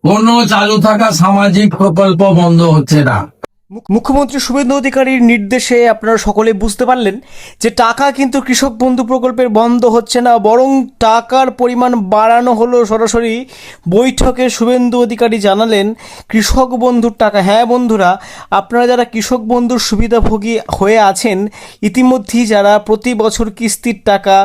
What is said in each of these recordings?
কোনো চালু থাকা সামাজিক প্রকল্প বন্ধ হচ্ছে না। মুখ্যমন্ত্রী শুভেন্দু অধিকারীর নির্দেশে আপনারা সকলে বুঝতে পারলেন যে টাকা কিন্তু কৃষক বন্ধু প্রকল্পের বন্ধ হচ্ছে না, বরং টাকার পরিমাণ বাড়ানো হলো। সরাসরি বৈঠকে শুভেন্দু অধিকারী জানালেন কৃষক বন্ধুর টাকা, হ্যাঁ বন্ধুরা, আপনারা যারা কৃষক বন্ধুর সুবিধাভোগী হয়ে আছেন, ইতিমধ্যেই যারা প্রতি বছর কিস্তির টাকা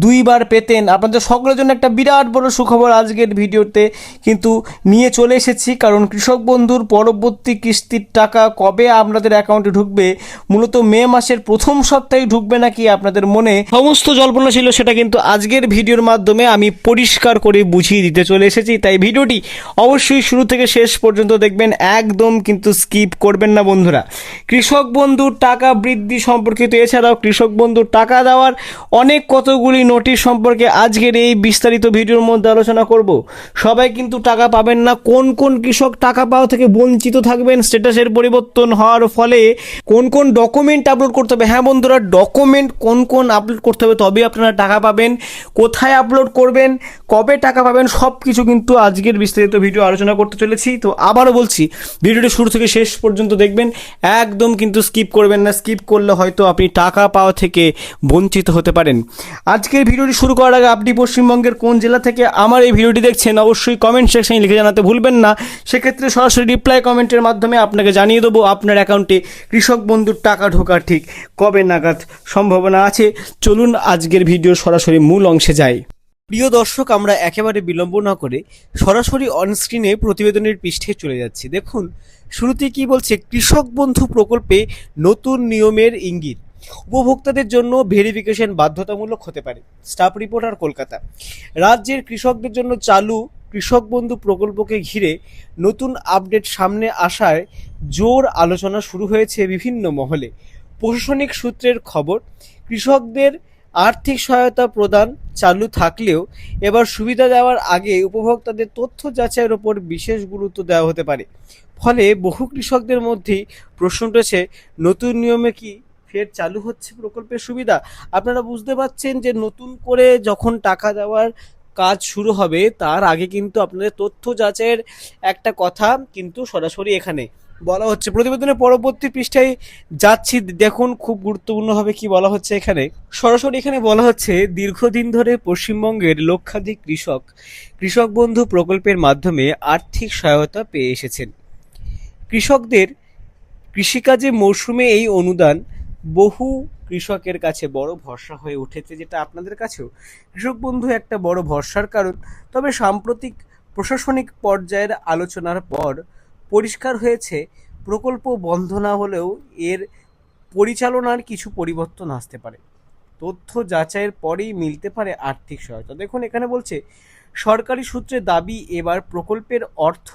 দুইবার পেতেন, আপনাদের সকলের জন্য একটা বিরাট বড় সুখবর আজকের ভিডিওতে কিন্তু নিয়ে চলে এসেছি। কারণ কৃষক বন্ধুর পরবর্তী কিস্তির টাকা কবে আপনাদের অ্যাকাউন্টে ঢুকবে, মূলত মে মাসের প্রথম সপ্তাহে ঢুকবে নাকি আপনাদের মনে সমস্ত জল্পনা ছিল, সেটা কিন্তু আজকের ভিডিওর মাধ্যমে আমি পরিষ্কার করে বুঝিয়ে দিতে চলে এসেছি। তাই ভিডিওটি অবশ্যই শুরু থেকে শেষ পর্যন্ত দেখবেন, একদম কিন্তু স্কিপ করবেন না বন্ধুরা। কৃষক বন্ধুর টাকা বৃদ্ধি সম্পর্কিত, এছাড়াও কৃষক বন্ধুর টাকা দেওয়ার অনেক কতগুলি নোটিশ সম্পর্কে আজকের এই বিস্তারিত ভিডিওর মধ্যে আলোচনা করব। সবাই কিন্তু টাকা পাবেন না, কোন কোন কৃষক টাকা পাওয়া থেকে বঞ্চিত থাকবেন, স্ট্যাটাসের পরিবর্তন হওয়ার ফলে কোন কোন ডকুমেন্ট আপলোড করতে হবে, হ্যাঁ বন্ধুরা ডকুমেন্ট কোন কোন আপলোড করতে হবে তবে আপনারা টাকা পাবেন, কোথায় আপলোড করবেন, কবে টাকা পাবেন, সব কিছু কিন্তু আজকের বিস্তারিত ভিডিও আলোচনা করতে চলেছি। তো আবারও বলছি, ভিডিওটি শুরু থেকে শেষ পর্যন্ত দেখবেন, একদম কিন্তু স্কিপ করবেন না, স্কিপ করলে হয়তো আপনি টাকা পাওয়া থেকে বঞ্চিত হতে পারেন। আজকের ভিডিওটি শুরু করার আগে আপনি পশ্চিমবঙ্গের কোন জেলা থেকে আমার এই ভিডিওটি দেখছেন অবশ্যই কমেন্ট সেকশনে লিখে জানাতে ভুলবেন না। সেক্ষেত্রে সরাসরি রিপ্লাই কমেন্টের মাধ্যমে আপনাকে জানিয়ে দেবো আপনার অ্যাকাউন্টে কৃষক বন্ধুর টাকা ঢোকার ঠিক কবে নাগাদ সম্ভাবনা আছে। চলুন আজকের ভিডিও সরাসরি মূল অংশে যাই। প্রিয় দর্শক, আমরা একেবারে বিলম্ব না করে সরাসরি অনস্ক্রিনে প্রতিবেদনের পৃষ্ঠে চলে যাচ্ছি। দেখুন শুরুতে কি বলছে, কৃষক বন্ধু প্রকল্পে নতুন নিয়মের ইঙ্গিত, উপভোক্তাদের জন্য ভেরিফিকেশন বাধ্যতামূলক হতে পারে। Staff reporter, Kolkata. রাজ্যের কৃষকদের জন্য চালু কৃষক বন্ধু প্রকল্পকে ঘিরে নতুন আপডেট সামনে আসায় জোর আলোচনা শুরু হয়েছে বিভিন্ন মহলে। প্রশাসনিক সূত্রের খবর, কৃষকদের আর্থিক সহায়তা প্রদান চালু থাকলেও এবার সুবিধা দেওয়ার আগে উপভোক্তাদের তথ্য যাচাইয়ের ওপর বিশেষ গুরুত্ব দেওয়া হতে পারে। ফলে বহু কৃষকদের মধ্যেই প্রশ্ন উঠেছে, নতুন নিয়মে কি ফের চালু হচ্ছে প্রকল্পের সুবিধা? আপনারা বুঝতে পারছেন যে নতুন করে যখন টাকা দেওয়ার কাজ শুরু হবে তার আগে কিন্তু আপনাদের তথ্য যাচাইয়ের একটা কথা কিন্তু সরাসরি এখানে বলা হচ্ছে। প্রতিবেদনের পরবর্তী পৃষ্ঠায় যাচ্ছি, দেখুন খুব গুরুত্বপূর্ণভাবে কি বলা হচ্ছে এখানে। সরাসরি এখানে বলা হচ্ছে, দীর্ঘদিন ধরে পশ্চিমবঙ্গের লক্ষাধিক কৃষক কৃষক বন্ধু প্রকল্পের মাধ্যমে আর্থিক সহায়তা পেয়ে এসেছেন। কৃষকদের কৃষিকাজে মৌসুমে এই অনুদান বহু কৃষকের কাছে বড় ভরসা হয়ে উঠেছে, যেটা আপনাদের কাছেও কৃষক বন্ধু একটা বড় ভরসার কারণ। তবে সাম্প্রতিক প্রশাসনিক পর্যায়ের আলোচনার পর পরিষ্কার হয়েছে, প্রকল্প বন্ধ না হলেও এর পরিচালনার কিছু পরিবর্তন আসতে পারে। তথ্য যাচাইয়ের পরেই মিলতে পারে আর্থিক সহায়তা। দেখুন এখানে বলছে, সরকারি সূত্রে দাবি, এবার প্রকল্পের অর্থ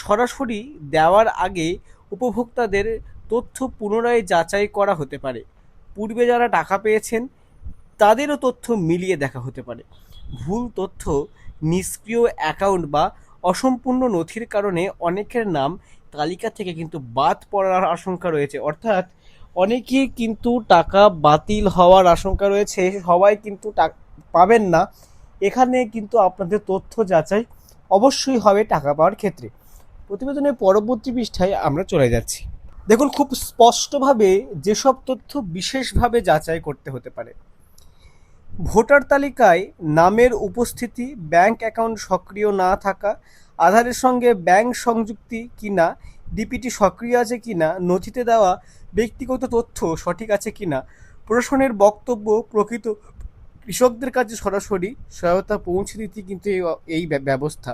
সরাসরি দেওয়ার আগে উপভোক্তাদের তথ্য পুনরায় যাচাই করা হতে পারে। পূর্বে যারা টাকা পেয়েছেন তাদেরও তথ্য মিলিয়ে দেখা হতে পারে। ভুল তথ্য, নিষ্ক্রিয় অ্যাকাউন্ট বা অসম্পূর্ণ নথির কারণে অনেকের নাম তালিকা থেকে কিন্তু বাদ পড়ার আশঙ্কা রয়েছে। অর্থাৎ অনেকেই কিন্তু টাকা বাতিল হওয়ার আশঙ্কা রয়েছে, সবাই কিন্তু পাবেন না। এখানে কিন্তু আপনাদের তথ্য যাচাই অবশ্যই হবে টাকা পাওয়ার ক্ষেত্রে। প্রতিবেদনের পরবর্তী পৃষ্ঠায় আমরা চলে যাচ্ছি। দেখুন খুব স্পষ্টভাবে যেসব তথ্য বিশেষভাবে যাচাই করতে হতে পারে, ভোটার তালিকায় নামের উপস্থিতি, ব্যাংক অ্যাকাউন্ট সক্রিয় না থাকা, আধারের সঙ্গে ব্যাংক সংযুক্তি কিনা, ডিপিটি সক্রিয় আছে কিনা, নথিতে দেওয়া ব্যক্তিগত তথ্য সঠিক আছে কিনা, প্রশাসনের বক্তব্য প্রকৃত কৃষকদের কাছে সরাসরি সহায়তা পৌঁছে দিতে কিন্তু এই ব্যবস্থা।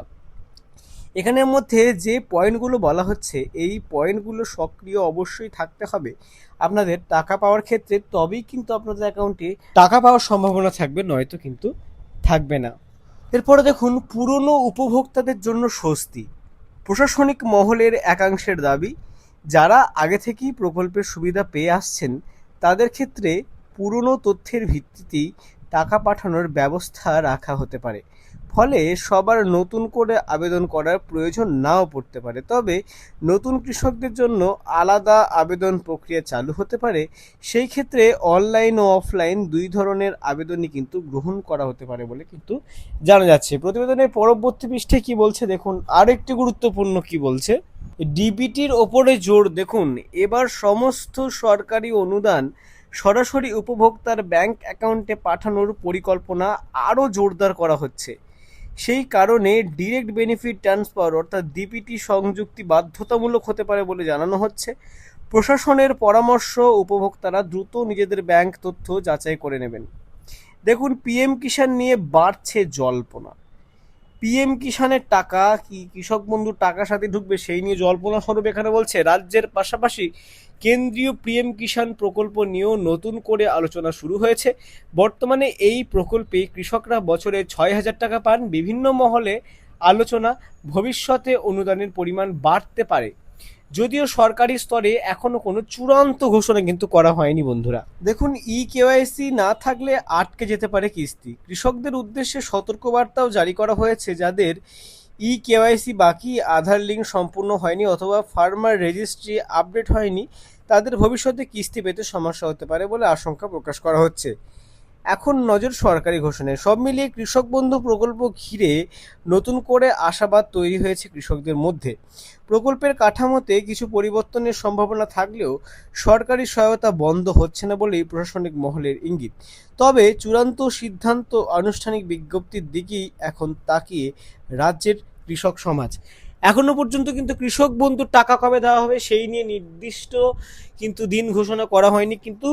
এখানের মধ্যে যে পয়েন্টগুলো বলা হচ্ছে, এই পয়েন্টগুলো সক্রিয় অবশ্যই থাকতে হবে আপনাদের টাকা পাওয়ার ক্ষেত্রে, তবেই কিন্তু আপনাদের অ্যাকাউন্টে টাকা পাওয়ার সম্ভাবনা থাকবে, নয়তো কিন্তু থাকবে না। এরপরে দেখুন, পুরনো উপভোক্তাদের জন্য স্বস্তি। প্রশাসনিক মহলের একাংশের দাবি, যারা আগে থেকেই প্রকল্পের সুবিধা পেয়ে আসছেন তাদের ক্ষেত্রে পুরনো তথ্যের ভিত্তিতেই টাকা পাঠানোর ব্যবস্থা রাখা হতে পারে। ফলে সবার নতুন করে আবেদন করার প্রয়োজন নাও পড়তে পারে। তবে নতুন কৃষকদের জন্য আলাদা আবেদন প্রক্রিয়া চালু হতে পারে। সেই ক্ষেত্রে অনলাইন ও অফলাইন দুই ধরনের আবেদনই কিন্তু গ্রহণ করা হতে পারে বলে কিন্তু জানা যাচ্ছে। প্রতিবেদনের পরবর্তী পৃষ্ঠে কি বলছে দেখুন, আরেকটি গুরুত্বপূর্ণ কি বলছে, ডিবিটির ওপরে জোর। দেখুন, এবার সমস্ত সরকারি অনুদান সরাসরি উপভোক্তার ব্যাংক অ্যাকাউন্টে পাঠানোর পরিকল্পনা আরও জোরদার করা হচ্ছে। সেই কারণে ডিরেক্ট বেনিফিট ট্রান্সফার অর্থাৎ ডিপিটি সংযুক্তি বাধ্যতামূলক হতে পারে বলে জানানো হচ্ছে। প্রশাসনের পরামর্শ, উপভোক্তারা দ্রুত নিজেদের ব্যাংক তথ্য যাচাই করে নেবেন। দেখুন, পিএম কিষাণ নিয়ে বাড়ছে জল্পনা। পিএম কিষাণের টাকা কি কৃষক বন্ধুর টাকার সাথে ঢুকবে, সেই নিয়ে জল্পনা স্বরূপ এখানে বলছে রাজ্যের পাশাপাশি কেন্দ্রীয় পিএম কিষাণ প্রকল্প নিয়েও নতুন করে আলোচনা শুরু হয়েছে। বর্তমানে এই প্রকল্পে কৃষকরা বছরে 6,000 টাকা পান। বিভিন্ন মহলে আলোচনা ভবিষ্যতে অনুদানের পরিমাণ বাড়তে পারে, যদিও সরকারি স্তরে এখনো কোনো চূড়ান্ত ঘোষণা কিন্তু করা হয়নি বন্ধুরা। দেখুন, কেওয়াইসি না থাকলে আটকে যেতে পারে কিস্তি। কৃষকদের উদ্দেশ্যে সতর্কবার্তাও জারি করা হয়েছে। যাদের কেওয়াইসি বাকি, আধার লিঙ্ক সম্পূর্ণ হয়নি অথবা ফার্মার রেজিস্ট্রি আপডেট হয়নি, তাদের ভবিষ্যতে কিস্তি পেতে সমস্যা হতে পারে বলে আশঙ্কা প্রকাশ করা হচ্ছে। এখন নজর সরকারি ঘোষণায়। সব মিলিয়ে কৃষক বন্ধু প্রকল্প ঘিরে নতুন করে আশাবাদ তৈরি হয়েছে কৃষকদের মধ্যে। প্রকল্পের কাঠামোতে কিছু পরিবর্তনের সম্ভাবনা থাকলেও সরকারি সহায়তা বন্ধ হচ্ছে না বলেই প্রশাসনিক মহলের ইঙ্গিত। তবে চূড়ান্ত সিদ্ধান্ত, আনুষ্ঠানিক বিজ্ঞপ্তির দিকেই এখন তাকিয়ে রাজ্যের কৃষক সমাজ। এখনো পর্যন্ত কিন্তু কৃষক বন্ধুর টাকা কবে দেওয়া হবে সেই নিয়ে নির্দিষ্ট কিন্তু দিন ঘোষণা করা হয়নি, কিন্তু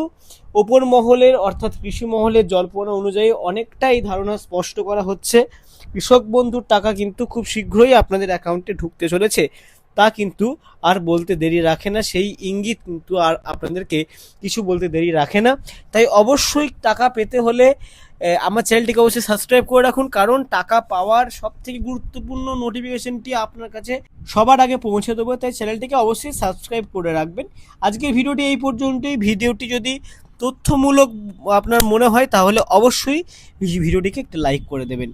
ওপর মহলের অর্থাৎ কৃষি মহলের জল্পনা অনুযায়ী অনেকটাই ধারণা স্পষ্ট করা হচ্ছে কৃষক বন্ধুর টাকা কিন্তু খুব শীঘ্রই আপনাদের অ্যাকাউন্টে ঢুকতে চলেছে। তা কিন্তু আর বলতে দেরি রাখে না, সেই ইঙ্গিত কিন্তু আর আপনাদেরকে কিছু বলতে দেরি রাখে না। তাই অবশ্যই টাকা পেতে হলে আমার চ্যানেলটিকে অবশ্যই সাবস্ক্রাইব করে রাখুন, কারণ টাকা পাওয়ার সব থেকে গুরুত্বপূর্ণ নোটিফিকেশনটি আপনার কাছে সবার আগে পৌঁছে দেবো। তাই চ্যানেলটিকে অবশ্যই সাবস্ক্রাইব করে রাখবেন। আজকের ভিডিওটি এই পর্যন্তই। ভিডিওটি যদি তথ্যমূলক আপনার মনে হয় তাহলে অবশ্যই ভিডিওটিকে একটা লাইক করে দেবেন।